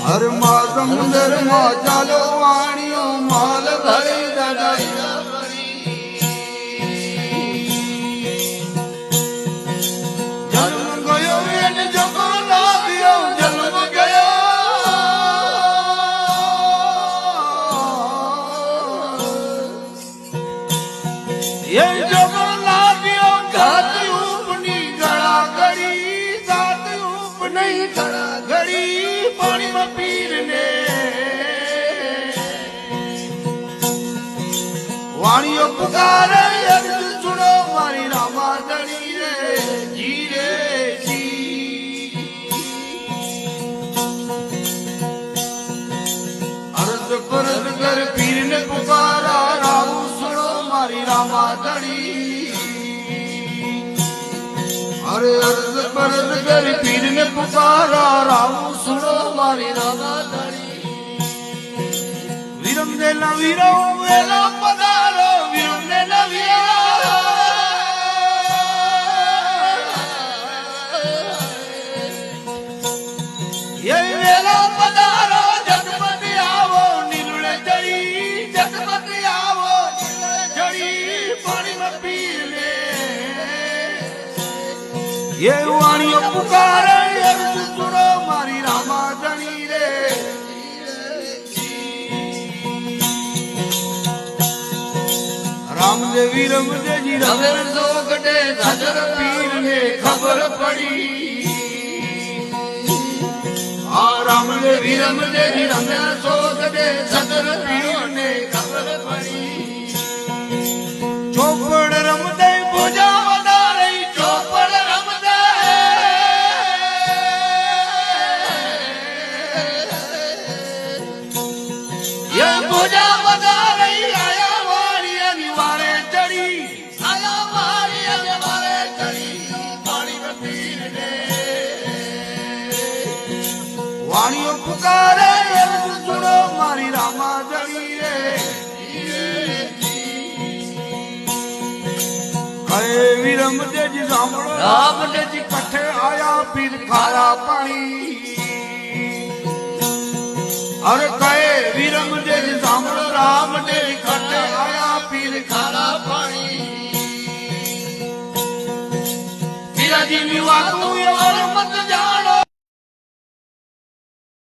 हर माँ समुंदर माँ चालो वाणियों माल भरी दादा जन्म गयो एने जगो लाव्यो जन्म गयो ये जगो लाव्यो घात उपनी गड़ा गड़ी घात उपनी गड़ा गड़ी पानी में पीर ने वाणियों पुकारे अर्ज सुनो मारी रामा धनी रे जी रे जी अर्ज परज कर पीर ने पुकारा राम सुनो मारी रामा धनी अरे अर्ज परज कर पीर ने पुकारा राम सुनो मारी रामा धनी वीरम ने नवीरो वेला पधारो वीरम ने नवीरो ये वेला पधारो जगमग आवो नीलुड़े जड़ी जगमग आवो नीलुड़े जड़ी पानी में पीर ले ये वाणियों पुकारे अर्ज सुनो मारी रामा धनी रे रामदेवी रमदे जी रमर जोगटे धजर पीर ने खबर पड़ी हाँ रामदेवी रमदे जी रमर जोगटे धजर पीर ने खबर पड़ी चौपड़ रमदे भुजा वदा रही चौपड़ रमदे ये भुजा वदा रही आया वाणियों पुकारे अर्ज सुनो मारी रामा धनी रे कहे वीरम दे जी सामड़ो राम दे जी कट्ठे आया पीर खारा पानी अरे कहे वीरम दे जी सामड़ो राम दे जी कट्ठे आया पीर खारा पानी पीरा जी नी वातू और मत जा